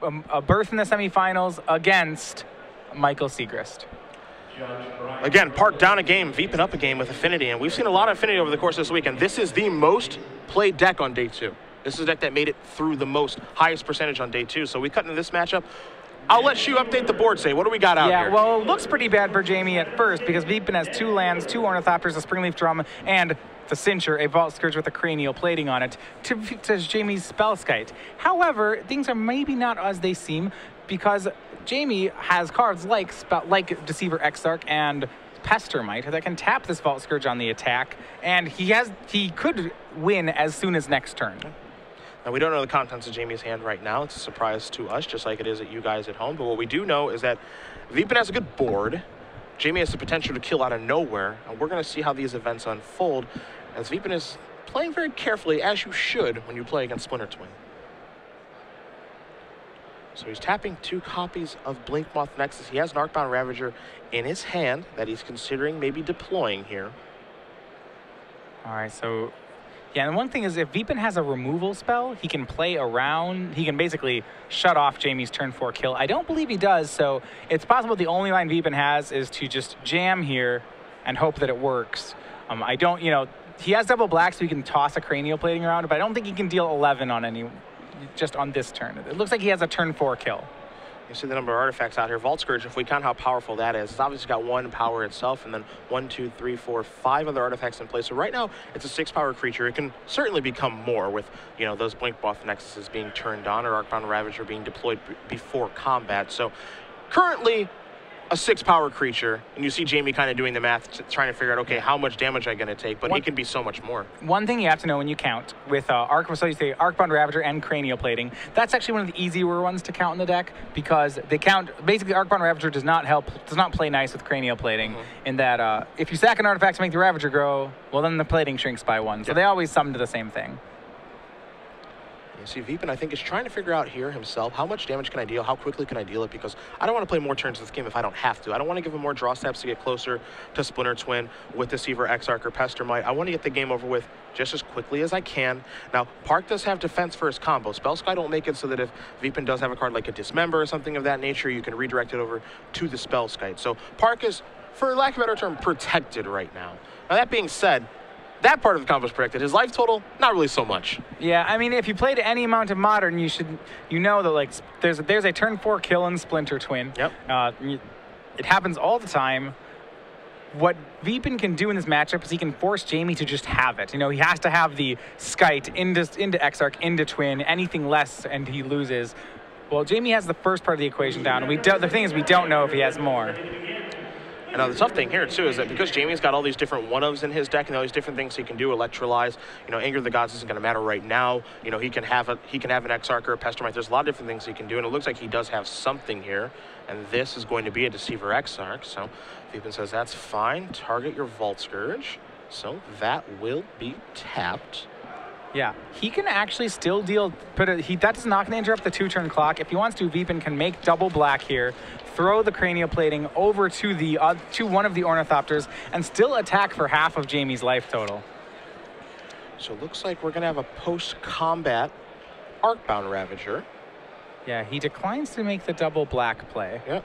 a berth in the semifinals against Michael Siegrist. Again, Parke down a game, Vipin up a game with Affinity, and we've seen a lot of Affinity over the course of this weekend. This is the most played deck on day 2. This is a deck that made it through the highest percentage on day 2. So we cut into this matchup. I'll let you update the board, say, what do we got out here? Yeah, well, it looks pretty bad for Jamie at first because Vipin has 2 lands, 2 Ornithopters, a Springleaf Drum, and the Cincher, a Vault Scourge with a cranial plating on it, to Jamie's Spellskite. However, things are maybe not as they seem because Jamie has cards like Deceiver Exarch and Pestermite that can tap this Vault Scourge on the attack, and he could win as soon as next turn. Now, we don't know the contents of Jamie's hand right now. It's a surprise to us, just like it is at you guys at home. But what we do know is that Vipin has a good board. Jamie has the potential to kill out of nowhere, and we're going to see how these events unfold as Vipin is playing very carefully, as you should when you play against Splinter Twin. So he's tapping 2 copies of Blinkmoth Nexus. He has an Arcbound Ravager in his hand that he's considering maybe deploying here. All right, so yeah, and one thing is if Vipin has a removal spell, he can play around. He can basically shut off Jamie's turn 4 kill. I don't believe he does, so it's possible the only line Vipin has is to just jam here and hope that it works. He has double black, so he can toss a cranial plating around, but I don't think he can deal 11 on just on this turn. It looks like he has a turn 4 kill. You see the number of artifacts out here. Vault Scourge, if we count how powerful that is, it's obviously got 1 power itself, and then 1, 2, 3, 4, 5 other artifacts in place. So right now, it's a 6-power creature. It can certainly become more with, those Blinkmoth Nexuses being turned on or Arcbound Ravager being deployed before combat. So currently, a 6-power creature, and you see Jamie kind of doing the math, trying to figure out, okay, how much damage am I going to take, but it can be so much more. One thing you have to know when you count with so you say Arcbound Ravager and cranial plating, that's actually one of the easier ones to count in the deck because they count, basically Arcbound Ravager does not play nice with cranial plating in that if you sack an artifact to make the Ravager grow, well then the plating shrinks by 1, so they always sum to the same thing. You see, Vipin, I think, is trying to figure out here himself, how much damage can I deal, how quickly can I deal it, because I don't want to play more turns in this game if I don't have to. I don't want to give him more draw steps to get closer to Splinter Twin with Deceiver, Exarch, or Pestermite. I want to get the game over with just as quickly as I can. Now, Parke does have defense for his combo. Spellskite don't make it so that if Vipin does have a card like a Dismember or something of that nature, you can redirect it over to the Spellskite. So Parke is, for lack of a better term, protected right now. Now, that being said, that part of the combo is protected. His life total, not really so much. Yeah, I mean, if you played any amount of Modern, you know that there's a turn 4 kill in Splinter Twin. Yep. It happens all the time. What Vipin can do in this matchup is he can force Jamie to just have it. He has to have the Skite into Exarch, into Twin, anything less, and he loses. Well, Jamie has the first part of the equation down. And the thing is, we don't know if he has more. And now the tough thing here, too, is that because Jamie's got all these different one-ofs in his deck and all these different things he can do, Electrolyze, Anger of the Gods isn't going to matter right now. He can have an Exarch or a Pestermite. There's a lot of different things he can do, and it looks like he does have something here. And this is going to be a Deceiver Exarch. So Vipin says, that's fine. Target your Vault Scourge. So that will be tapped. Yeah, he can actually still deal, that is not going to interrupt the 2-turn clock. If he wants to, Vipin can make double black here, throw the cranial plating over to one of the Ornithopters, and still attack for half of Jamie's life total. So it looks like we're going to have a post-combat Arcbound Ravager. Yeah, he declines to make the double black play. Yep.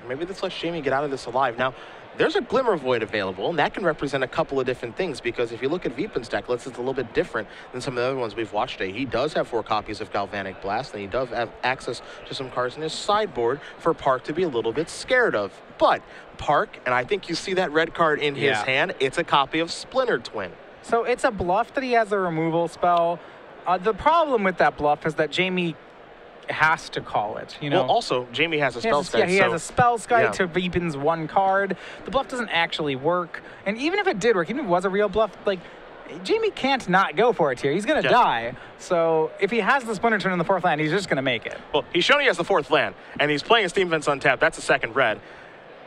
Maybe this lets Jamie get out of this alive. Now, there's a Glimmer Void available, and that can represent a couple of different things, because if you look at Vipin's deck, it's a little bit different than some of the other ones we've watched today. He does have 4 copies of Galvanic Blast, and he does have access to some cards in his sideboard for Parke to be a little bit scared of. But Parke, and I think you see that red card in his hand, it's a copy of Splinter Twin. So it's a bluff that he has a removal spell. The problem with that bluff is that Jamie has to call it, Well, also, Jamie has a Spellskite. Yeah, he has a Spellskite to Vipin's 1 card. The bluff doesn't actually work. And even if it did work, even if it was a real bluff, Jamie can't not go for it here. He's going to die. So if he has the Splinter Twin in the 4th land, he's just going to make it. Well, he's shown he has the 4th land, and he's playing a Steam Vents untapped. That's a 2nd red.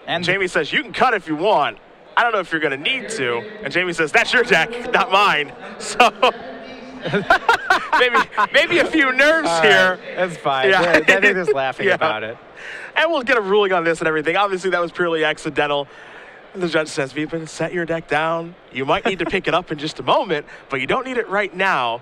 And Jamie says, you can cut if you want. I don't know if you're going to need to. And Jamie says, that's your deck, not mine. So maybe a few nerves here. That's fine. Yeah. They're just laughing about it. And we'll get a ruling on this and everything. Obviously, that was purely accidental. And the judge says, Vipin, set your deck down. You might need to pick it up in just a moment, but you don't need it right now.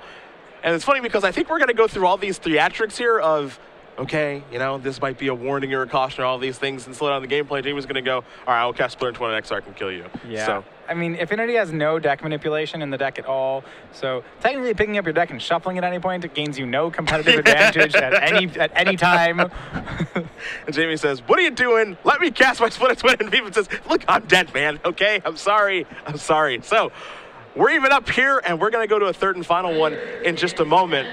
And it's funny because I think we're going to go through all these theatrics here of, okay, you know, this might be a warning or a caution or all these things and slow down the gameplay. Jamie's going to go, all right, I'll cast Splinter Twin and XR can kill you. Yeah. So. I mean, Affinity has no deck manipulation in the deck at all. So technically picking up your deck and shuffling at any point, it gains you no competitive advantage at any time. And Jamie says, what are you doing? Let me cast my Splinter Twin. And Vipin says, look, I'm dead, man. Okay, I'm sorry. I'm sorry. So we're even up here, and we're going to go to a third and final one in just a moment.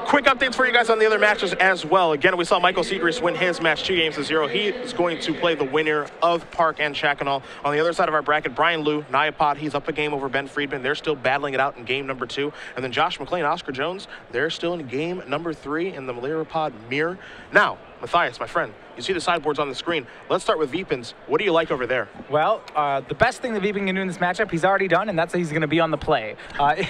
Quick updates for you guys on the other matches as well. Again, we saw Michael Segrist win his match 2-0. He is going to play the winner of Parke and Chackonal. On the other side of our bracket, Brian Liu, Nyapod, he's up a game over Ben Friedman. They're still battling it out in game number 2. And then Josh McLean, Oscar Jones, they're still in game number 3 in the Malirapod mirror. Now, Matthias, my friend, you see the sideboards on the screen. Let's start with Vipin's. What do you like over there? Well, the best thing that Vipin can do in this matchup, he's already done, and that's that he's going to be on the play.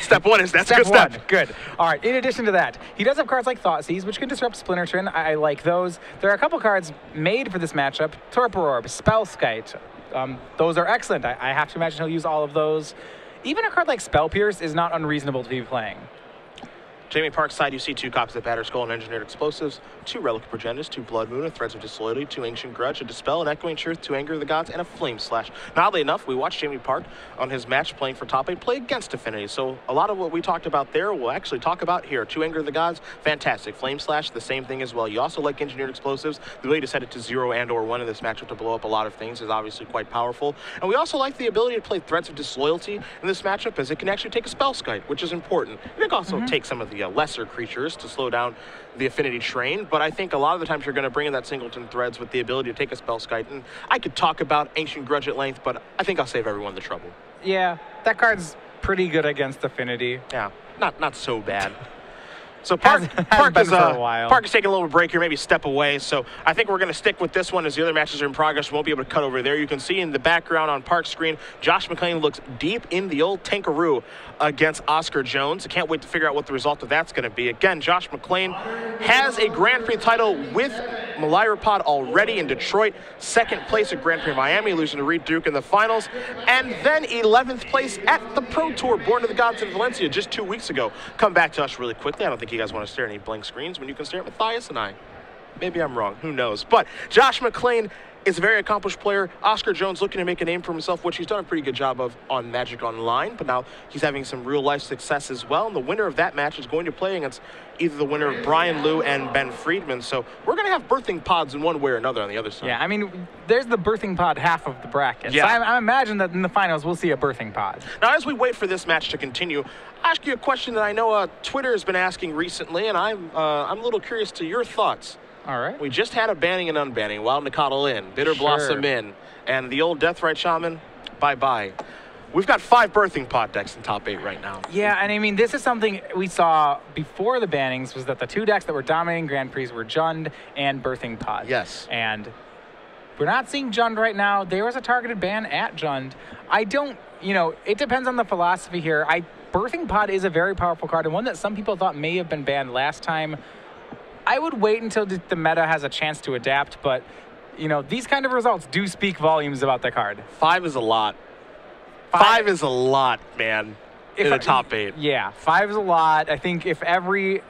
Step 1 is that's a good step. Good. All right, in addition to that, he does have cards like Thoughtseize, which can disrupt Splinter Twin. I like those. There are a couple cards made for this matchup. Torpor Orb, Spellskite. Those are excellent. I have to imagine he'll use all of those. Even a card like Spell Pierce is not unreasonable to be playing. Jamie Park's side, you see 2 copies of Batter Skull and Engineered Explosives, 2 Relic of Progenitus, 2 Blood Moon, a Threads of Disloyalty, 2 Ancient Grudge, a Dispel, an Echoing Truth, 2 Anger of the Gods, and a Flame Slash. Now, oddly enough, we watched Jamie Park on his match playing for top 8 play against Affinity. So a lot of what we talked about there, we'll actually talk about here. 2 Anger of the Gods, fantastic. Flame Slash, the same thing as well. You also like Engineered Explosives. The ability to set it to 0 and or 1 in this matchup to blow up a lot of things is obviously quite powerful. And we also like the ability to play Threads of Disloyalty in this matchup, as it can actually take a Spellskite, which is important. And it can also take some of the lesser creatures to slow down the Affinity train, but I think a lot of the times you're going to bring in that Singleton Threads with the ability to take a Spellskite, and I could talk about Ancient Grudge at length, but I think I'll save everyone the trouble. Yeah, that card's pretty good against Affinity. Yeah, not so bad. So Parke is taking a little break here, maybe step away. So I think we're going to stick with this one as the other matches are in progress. We won't be able to cut over there. You can see in the background on Parke's screen, Josh McLean looks deep in the old Tankaroo against Oscar Jones. I can't wait to figure out what the result of that's going to be. Again, Josh McLean has a Grand Prix title with Malirapod already in Detroit. 2nd place at Grand Prix Miami, losing to Reed Duke in the finals. And then 11th place at the Pro Tour, Born to the Gods in Valencia just 2 weeks ago. Come back to us really quickly. I don't think you guys want to stare at any blank screens when you can stare at Matthias and I. Maybe I'm wrong. Who knows? But Josh McLean is a very accomplished player. Oscar Jones looking to make a name for himself, which he's done a pretty good job of on Magic Online, but now he's having some real-life success as well. And the winner of that match is going to play against either the winner of Brian Liu and Ben Friedman. So we're going to have birthing pods in one way or another on the other side. Yeah, I mean, there's the birthing pod half of the bracket. Yeah. So I imagine that in the finals we'll see a birthing pod. Now, as we wait for this match to continue, I'll ask you a question that I know Twitter has been asking recently, and I'm a little curious to your thoughts. All right. We just had a banning and unbanning. Wild Nicodle in, Bitter Blossom in, and the old Deathrite Shaman, bye-bye. We've got 5 birthing pod decks in top 8 right now. Yeah, and I mean, this is something we saw before the bannings, was that the 2 decks that were dominating Grand Prix were Jund and birthing pod. Yes. And we're not seeing Jund right now. There was a targeted ban at Jund. I don't, it depends on the philosophy here. Birthing pod is a very powerful card, and one that some people thought may have been banned last time. I would wait until the meta has a chance to adapt, but, these kind of results do speak volumes about the card. 5 is a lot. 5 is a lot, man, in the top 8. Yeah, 5 is a lot. I think if every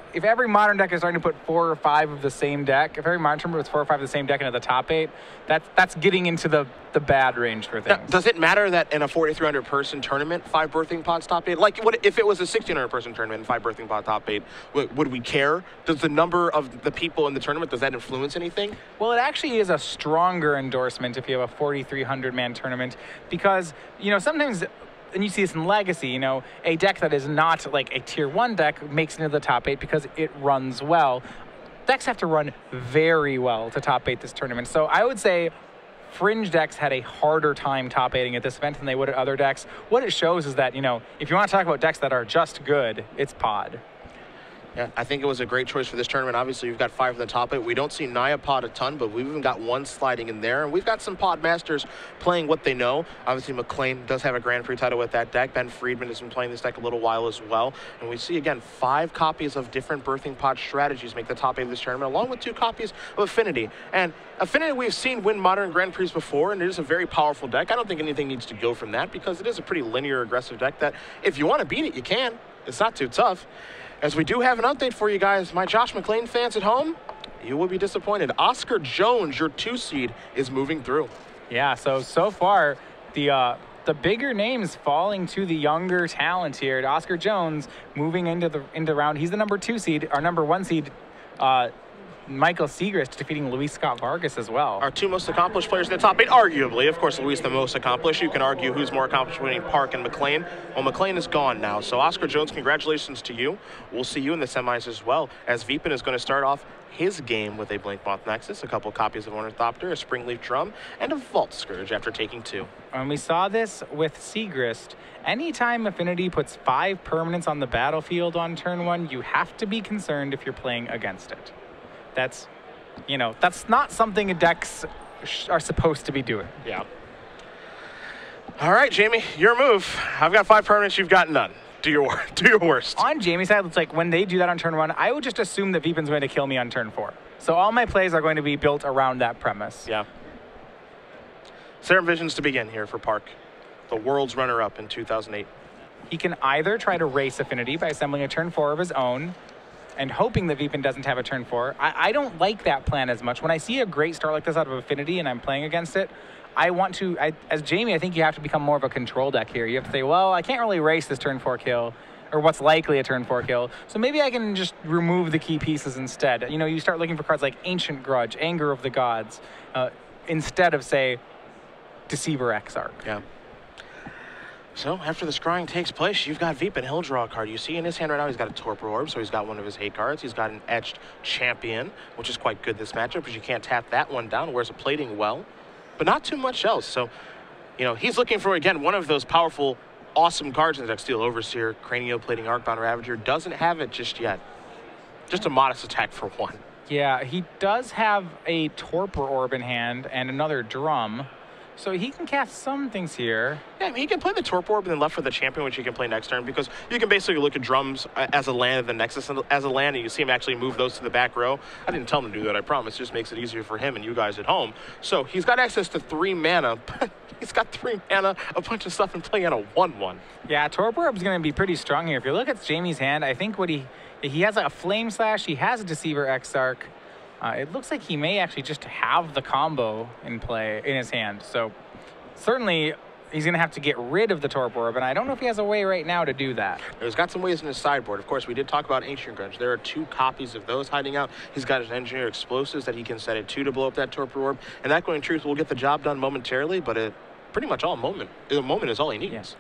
modern deck is starting to put 4 or 5 of the same deck, if every modern tournament puts 4 or 5 of the same deck into the top 8, that's getting into the bad range for things. Now, does it matter that in a 4,300 person tournament, 5 birthing pods top 8? Like, what if it was a 1,600 person tournament and 5 birthing pod top 8? Would we care? Does the number of the people in the tournament, does that influence anything? Well, it actually is a stronger endorsement if you have a 4,300 man tournament, because sometimes. And you see this in Legacy, a deck that is not like a tier 1 deck makes it into the top 8 because it runs well. Decks have to run very well to top 8 this tournament. So I would say Fringe decks had a harder time top 8ing at this event than they would at other decks. What it shows is that, if you want to talk about decks that are just good, it's Pod. Yeah, I think it was a great choice for this tournament. Obviously, you've got 5 in the top 8. We don't see Nyapod a ton, but we've even got 1 sliding in there. And we've got some pod masters playing what they know. Obviously, McLean does have a Grand Prix title with that deck. Ben Friedman has been playing this deck a little while as well. And we see, again, 5 copies of different birthing pod strategies make the top 8 of this tournament, along with 2 copies of Affinity. And Affinity we've seen win modern Grand Prix before, and it is a very powerful deck. I don't think anything needs to go from that because it is a pretty linear, aggressive deck that if you want to beat it, you can. It's not too tough. As we do have an update for you guys, my Josh McClain fans at home, you will be disappointed. Oscar Jones, your 2 seed, is moving through. Yeah, so far, the bigger names falling to the younger talent here. Oscar Jones moving into the round. He's the number 2 seed. Our number 1 seed, Michael Siegrist, defeating Luis Scott Vargas as well. Our 2 most accomplished players in the top 8, arguably. Of course, Luis the most accomplished. You can argue who's more accomplished between Parke and McClain. Well, McClain is gone now. So, Oscar Jones, congratulations to you. We'll see you in the semis as well, as Vipin is going to start off his game with a Blinkmoth Nexus, a couple copies of Ornithopter, a Springleaf Drum, and a Vault Scourge after taking 2. And we saw this with Siegrist. Anytime Affinity puts 5 permanents on the battlefield on turn 1, you have to be concerned if you're playing against it. That's, that's not something decks are supposed to be doing. Yeah. All right, Jamie, your move. I've got 5 permanents, you've got none. Do your worst. On Jamie's side, it's like when they do that on turn 1, I would just assume that Vipin's going to kill me on turn 4. So all my plays are going to be built around that premise. Yeah. Serum Visions to begin here for Parke, the world's runner-up in 2008. He can either try to race Affinity by assembling a turn 4 of his own and hoping that Vipin doesn't have a turn 4. I don't like that plan as much. When I see a great start like this out of Affinity and I'm playing against it, as Jamie, I think you have to become more of a control deck here. You have to say, well, I can't really race this turn 4 kill, or what's likely a turn 4 kill, so maybe I can just remove the key pieces instead. You start looking for cards like Ancient Grudge, Anger of the Gods, instead of, say, Deceiver Exarch. Yeah. So, after the scrying takes place, you've got Vipin. He'll draw a card. You see in his hand right now, he's got a Torpor Orb, so he's got one of his hate cards. He's got an Etched Champion, which is quite good this matchup, because you can't tap that one down, whereas a Plating well, but not too much else. So, he's looking for, again, one of those powerful, awesome cards in the deck. Steel Overseer, Cranioplating Arcbound Ravager. Doesn't have it just yet. Just a modest attack for 1. Yeah, he does have a Torpor Orb in hand and another Drum. So he can cast some things here. Yeah, I mean, he can play the Torpor Orb and then left for the Champion, which he can play next turn, because you can basically look at Drums as a land and the Nexus as a land, and you see him actually move those to the back row. I didn't tell him to do that, I promise. It just makes it easier for him and you guys at home. So he's got access to 3 mana, but he's got 3 mana, a bunch of stuff, and playing on a 1/1. Yeah, Torpor Orb is going to be pretty strong here. If you look at Jamie's hand, I think he has like a Flame Slash, he has a Deceiver Exarch. It looks like he may actually just have the combo in play in his hand. So certainly he's going to have to get rid of the Torpor Orb, and I don't know if he has a way right now to do that. He's got some ways in his sideboard. Of course, we did talk about Ancient Grudge. There are 2 copies of those hiding out. He's got his Engineer Explosives that he can set at 2 to blow up that Torpor Orb, and that, going truth, will get the job done momentarily, but pretty much the moment is all he needs. Yes.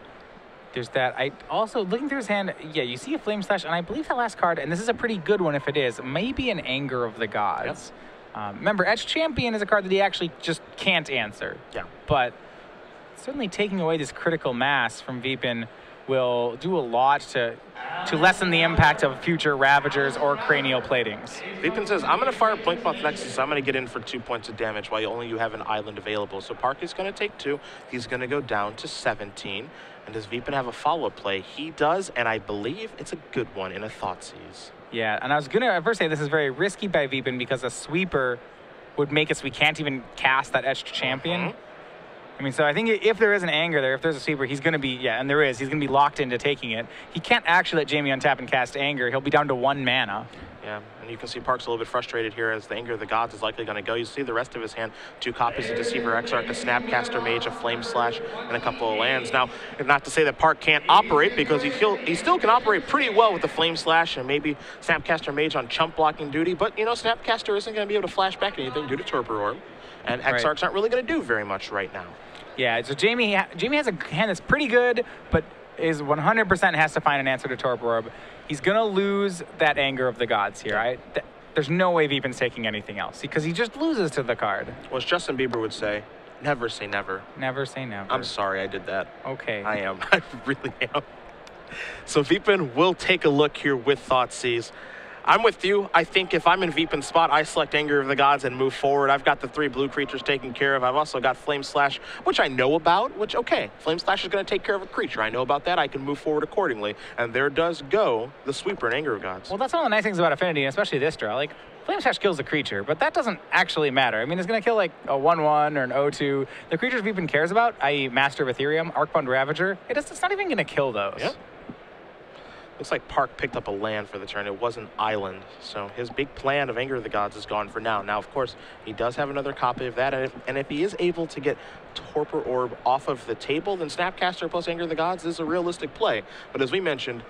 There's that. I also, looking through his hand, yeah, you see a Flame Slash, and I believe that last card, and this is a pretty good one if it is, maybe an Anger of the Gods. Yep. Remember, Etched Champion is a card that he actually just can't answer. Yeah. But certainly taking away this critical mass from Vipin will do a lot to lessen the impact of future Ravagers or Cranial Platings. Vipin says, I'm going to fire Blinkmoth Nexus. I'm going to get in for 2 points of damage while you have an island available. So Parke is going to take 2. He's going to go down to 17. And does Vipin have a follow-up play? He does, and I believe it's a good one in a Thoughtseize. Yeah, and I was going to first say this is very risky by Vipin because a sweeper would make it so we can't even cast that Etched Champion. I mean, so I think if there is an Anger there, if there's a sweeper, he's going to be, and there is, he's going to be locked into taking it. He can't actually let Jamie untap and cast Anger. He'll be down to 1 mana. Yeah, and you can see Parke's a little bit frustrated here as the Anger of the Gods is likely going to go. You see the rest of his hand, 2 copies of Deceiver Exarch, a Snapcaster Mage, a Flame Slash, and a couple of lands. Now, not to say that Parke can't operate, because he still can operate pretty well with the Flame Slash and maybe Snapcaster Mage on chump blocking duty, but, Snapcaster isn't going to be able to flash back anything due to Torpor Orb, and Exarch's not really going to do very much right now. Yeah, so Jamie has a hand that's pretty good, but is 100% has to find an answer to Torpor Orb. He's going to lose that Anger of the Gods here. There's no way Vipin's taking anything else, because he just loses to the card. Well, as Justin Bieber would say, never say never. Never say never. I'm sorry I did that. Okay. I am. I really am. So Vipin will take a look here with Thoughtseize. I'm with you. I think if I'm in Vipin's spot, I select Anger of the Gods and move forward. I've got the 3 blue creatures taken care of. I've also got Flame Slash, which I know about, okay, Flame Slash is going to take care of a creature. I know about that. I can move forward accordingly. And there does go the sweeper and Anger of Gods. Well, that's one of the nice things about Affinity, especially this draw. Like, Flame Slash kills a creature, but that doesn't actually matter. I mean, it's going to kill like a 1/1 or an 0/2. The creatures Vipin cares about, i.e. Master of Ethereum, Arcbound Ravager, it's not even going to kill those. Yep. Looks like Parke picked up a land for the turn. It was an island. So his big plan of Anger of the Gods is gone for now. Now, of course, he does have another copy of that. And if he is able to get Torpor Orb off of the table, then Snapcaster plus Anger of the Gods is a realistic play. But as we mentioned,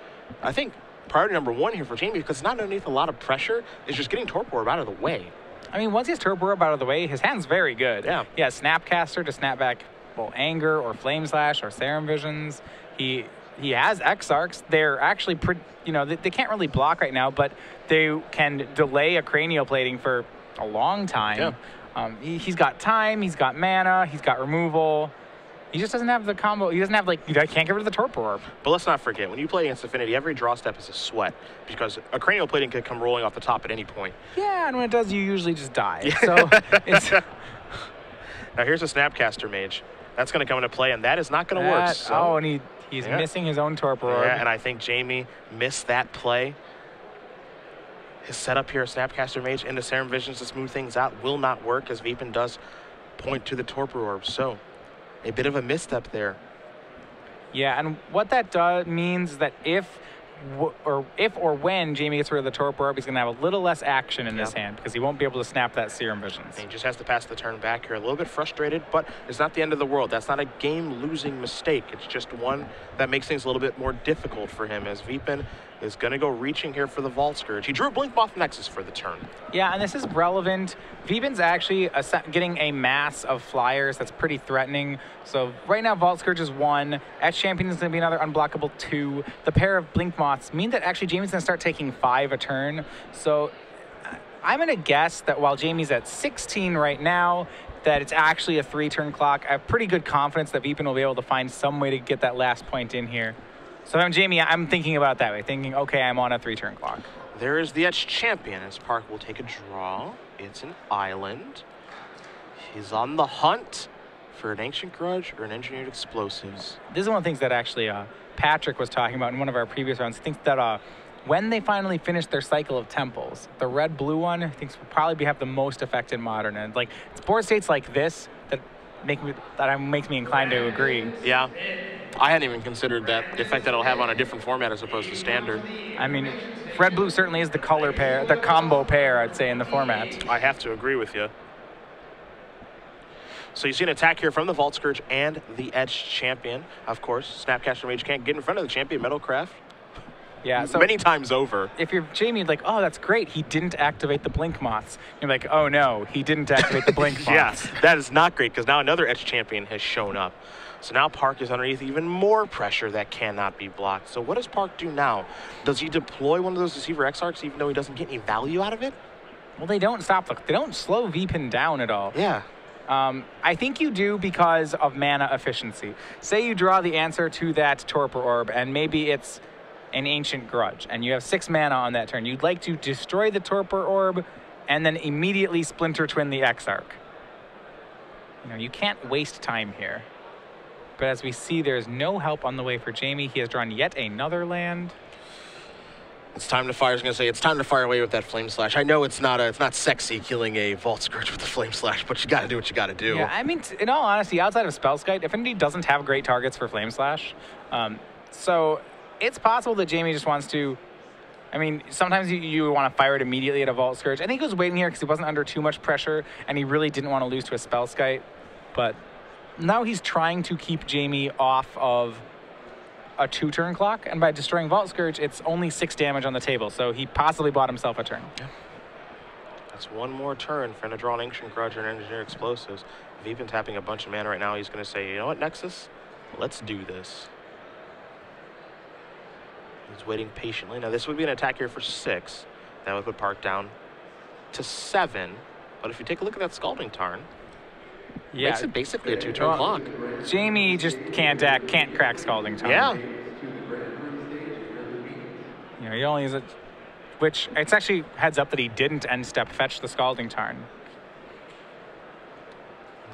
I think priority number one here for Jamie, because it's not underneath a lot of pressure, is just getting Torpor Orb out of the way. I mean, once he has Torpor Orb out of the way, his hand's very good. Yeah. He has Snapcaster to snap back, well, Anger or Flame Slash or Serum Visions. He has Exarchs. They're actually pretty, you know, they can't really block right now, but they can delay a Cranial Plating for a long time. Yeah. He's got time, he's got mana, he's got removal. He just doesn't have the combo. He doesn't have, like, you can't get rid of the Torpor Orb. But let's not forget, when you play against Affinity, every draw step is a sweat because a Cranial Plating could come rolling off the top at any point. Yeah, and when it does, you usually just die. So it's... Now here's a Snapcaster Mage. That's going to come into play, and that is not going to work. So. Oh, and he's missing his own Torpor Orb. Yeah, and I think Jamie missed that play. His setup here, Snapcaster Mage into Serum Visions to smooth things out, will not work as Vipin does point to the Torpor Orb. So a bit of a misstep there. Yeah, and what that means that if or when Jamie gets rid of the Torpor Orb, he's going to have a little less action in his hand because he won't be able to snap that Serum Visions. And he just has to pass the turn back here. A little bit frustrated, but it's not the end of the world. That's not a game-losing mistake. It's just one that makes things a little bit more difficult for him as Vipin is going to go reaching here for the Vault Scourge. He drew a Blink Moth Nexus for the turn. Yeah, and this is relevant. Vipin's actually getting a mass of flyers that's pretty threatening. So right now, Vault Scourge is 1. Etch Champion is going to be another unblockable 2. The pair of Blink Moths mean that actually Jamie's going to start taking 5 a turn. So I'm going to guess that while Jamie's at 16 right now, that it's actually a 3-turn clock. I have pretty good confidence that Vipin will be able to find some way to get that last point in here. So if I'm Jamie, I'm thinking about that way, thinking, okay, I'm on a 3-turn clock. There is the Etched Champion as Parke will take a draw. It's an island. He's on the hunt for an Ancient Grudge or an Engineered Explosives. This is one of the things that actually Patrick was talking about in one of our previous rounds. He thinks that when they finally finish their cycle of temples, the red-blue one, I think, will probably have the most effect in Modern. And like, it's board states like this that makes me inclined to agree. Yeah. I hadn't even considered that effect that it'll have on a different format as opposed to standard. I mean, red-blue certainly is the color pair, the combo pair, I'd say, in the format. I have to agree with you. So you see an attack here from the Vault Scourge and the Etched Champion. Of course, Snapcaster Mage can't get in front of the Champion Metalcraft. Yeah, so many times over. If you're Jamie, like, oh, that's great. He didn't activate the Blink Moths. You're like, oh no, he didn't activate the Blink Moths. Yes, that is not great because now another Etched Champion has shown up. So now Parke is underneath even more pressure that cannot be blocked. So what does Parke do now? Does he deploy one of those Deceiver Exarchs even though he doesn't get any value out of it? Well, they don't slow Vipin down at all. Yeah. I think you do because of mana efficiency. Say you draw the answer to that Torpor Orb, and maybe it's an Ancient Grudge, and you have 6 mana on that turn. You'd like to destroy the Torpor Orb and then immediately Splinter Twin the Exarch. You know, you can't waste time here. But as we see, there's no help on the way for Jamie. He has drawn yet another land. It's time to fire. I was going to say, it's time to fire away with that Flame Slash. I know it's not sexy killing a Vault Scourge with a Flame Slash, but you got to do what you got to do. Yeah, I mean, in all honesty, outside of Spellskite, Affinity doesn't have great targets for Flame Slash. So it's possible that Jamie just wants to... I mean, sometimes you want to fire it immediately at a Vault Scourge. I think he was waiting here because he wasn't under too much pressure, and he really didn't want to lose to a Spellskite. But now he's trying to keep Jamie off of a 2-turn clock, and by destroying Vault Scourge, it's only 6 damage on the table, so he possibly bought himself a turn. Yeah. That's one more turn for him to draw an Ancient Grudge or an Engineered Explosives. Vipin tapping a bunch of mana right now. He's going to say, you know what, Nexus? Let's do this. He's waiting patiently. Now, this would be an attack here for 6. That would put Parke down to 7. But if you take a look at that Scalding Tarn, yeah, makes it basically a 2-turn clock. Jamie just can't crack Scalding Tarn. Yeah. You know, he only uses it, which it's actually heads up that he didn't end step fetch the Scalding Tarn.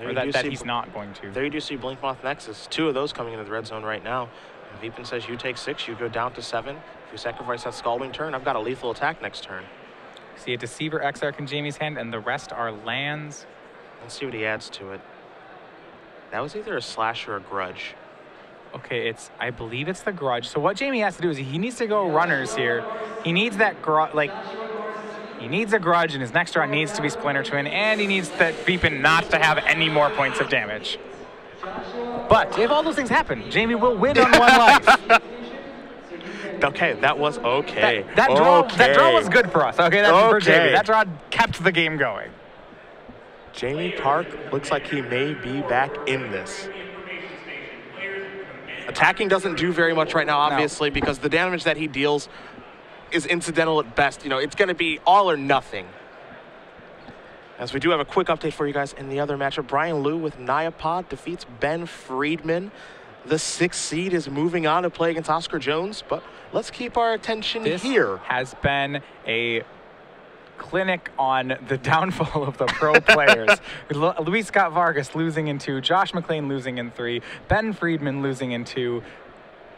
Or that he's not going to. There you do see Blink Moth Nexus. 2 of those coming into the red zone right now. And Vipin says you take 6, you go down to 7. If you sacrifice that Scalding Tarn, I've got a lethal attack next turn. See a Deceiver Exarch in Jamie's hand, and the rest are lands. Let's see what he adds to it. That was either a Slash or a Grudge. Okay, I believe it's the Grudge. So what Jamie has to do is he needs to go runners here. He needs that Grudge, he needs a Grudge, and his next draw needs to be Splinter Twin, and he needs that Vipin not to have any more points of damage. But if all those things happen, Jamie will win on 1 life. Okay, that was okay. That draw was good for us. Okay, that's for Jamie. That draw kept the game going. Jamie Parke looks like he may be back in this. Attacking doesn't do very much right now, obviously, because the damage that he deals is incidental at best. You know, it's going to be all or nothing. As we do have a quick update for you guys in the other matchup, Brian Liu with Nyapod defeats Ben Friedman. The 6th seed is moving on to play against Oscar Jones, but let's keep our attention here. This has been a clinic on the downfall of the pro players. Luis Scott Vargas losing in 2, Josh McLean losing in 3, Ben Friedman losing in 2,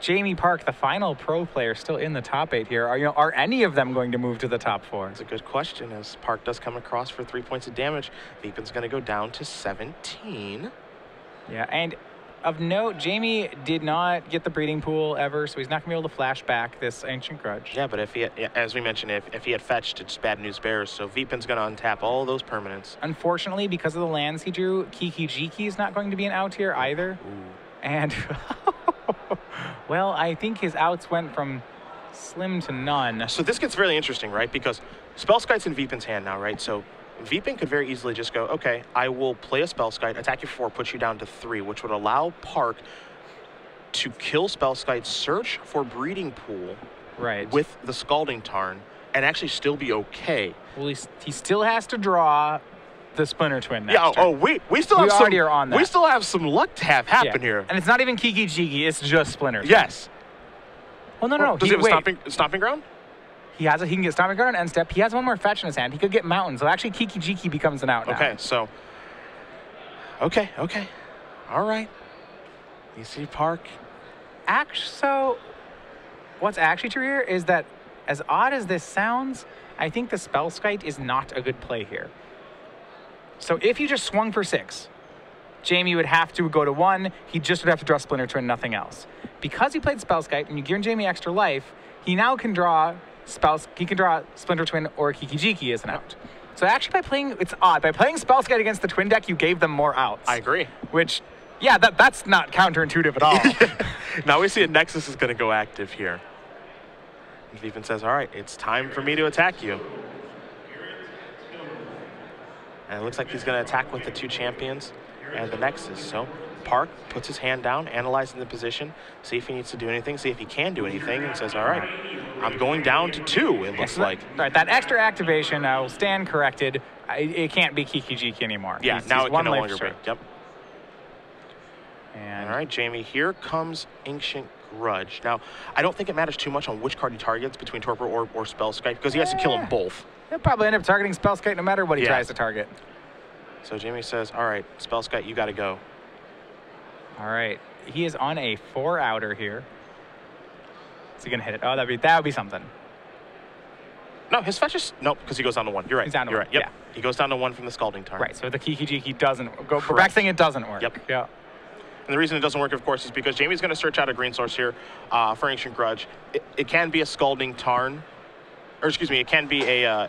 Jamie Parke, the final pro player, still in the top 8 here. Are any of them going to move to the top 4? That's a good question, as Parke does come across for 3 points of damage. Vipin's going to go down to 17. Yeah, and of note, Jamie did not get the breeding pool ever, so he's not going to be able to flash back this Ancient Grudge. Yeah, but if he had, as we mentioned, if he had fetched, it's bad news bears, so Vipin's going to untap all those permanents. Unfortunately, because of the lands he drew, Kiki Jiki is not going to be an out here either. Ooh. And, well, I think his outs went from slim to none. So this gets really interesting, right? Because Spellskite's in Vipin's hand now, right? So Vipin could very easily just go, okay, I will play a Spellskite, attack you for 4, put you down to 3, which would allow Parke to kill Spellskite, search for breeding pool with the Scalding Tarn, and actually still be okay. Well, he still has to draw the Splinter Twin next turn. We still have already are on that. We still have some luck to have happen here. And it's not even Kiki Jiki, it's just Splinter Twin. Yes. Well, no. Does he have a stomping ground? He can get Stomping Ground on end step. He has one more fetch in his hand. He could get Mountain. So actually Kiki Jiki becomes an out now. Okay, so. Okay. All right. You see Parke. So what's actually true here is that as odd as this sounds, I think the Spellskite is not a good play here. So if you just swung for 6, Jamie would have to go to 1. He just would have to draw Splinter Twin, nothing else. Because he played Spellskite and you give Jamie extra life, he now can draw Splinter Twin or Kiki Jiki as an out. So actually it's odd. By playing Spellskite against the Twin deck, you gave them more outs. I agree. Which, yeah, that's not counterintuitive at all. Now we see a Nexus is going to go active here. And Vipin says, all right, it's time for me to attack you. And it looks like he's going to attack with the 2 champions and the Nexus. So Parke puts his hand down, analyzing the position, see if he needs to do anything, see if he can do anything, and says, all right, I'm going down to 2, it looks like. All right, that extra activation, I will stand corrected. It can't be Kiki Jiki anymore. Yeah, now it can no longer be. Yep. And all right, Jamie, here comes Ancient Grudge. Now, I don't think it matters too much on which card he targets between Torpor or Spellskite, because he has to kill them both. He'll probably end up targeting Spellskite no matter what he tries to target. So Jamie says, all right, Spellskite, you got to go. All right. He is on a 4-outer here. Is he going to hit it? Oh, that would be something. No, his fetch is... Nope, because he goes down to 1. You're right. He's down to 1. Right. Yep. Yeah. He goes down to 1 from the Scalding Tarn. Right, so the Kiki Jiki doesn't go... We're back saying it doesn't work. Yep. Yeah. And the reason it doesn't work, of course, is because Jamie's going to search out a green source here for Ancient Grudge. It can be a Scalding Tarn. Or, excuse me, it can be a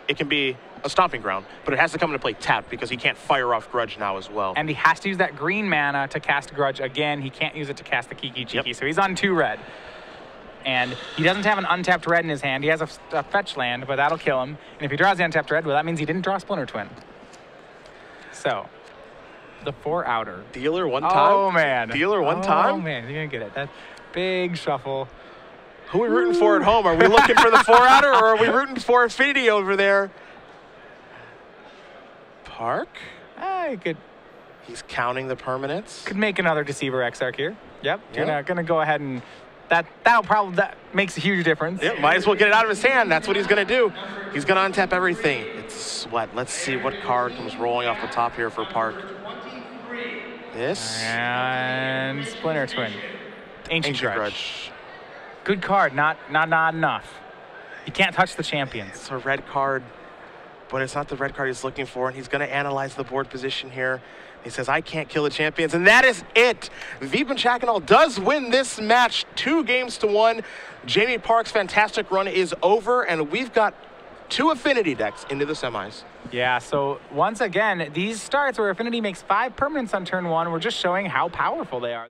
Stomping Ground, but it has to come into play tapped because he can't fire off Grudge now as well. And he has to use that green mana to cast Grudge again. He can't use it to cast the Kiki Jiki, so he's on 2 red. And he doesn't have an untapped red in his hand. He has a fetch land, but that'll kill him. And if he draws the untapped red, well, that means he didn't draw Splinter Twin. So, the 4-outer. Dealer 1 time? Oh, man. Dealer 1 time? Oh, man, you're going to get it. That big shuffle. Who are we rooting for at home? Are we looking for the 4-outer, or are we rooting for Affinity over there? Parke? He's counting the permanents. Could make another Deceiver Exarch here. Yep. Gonna go ahead and that makes a huge difference. Yep, might as well get it out of his hand. That's what he's gonna do. He's gonna untap everything. It's Sweat. Let's see what card comes rolling off the top here for Parke. This. And Splinter Twin. Ancient Grudge. Good card, not enough. You can't touch the champions. It's a red card, but it's not the red card he's looking for, and he's going to analyze the board position here. He says, I can't kill the champions, and that is it. Vipin Chackonal does win this match 2-1. Jamie Parke's fantastic run is over, and we've got 2 Affinity decks into the semis. Yeah, so once again, these starts where Affinity makes 5 permanents on turn 1, we're just showing how powerful they are.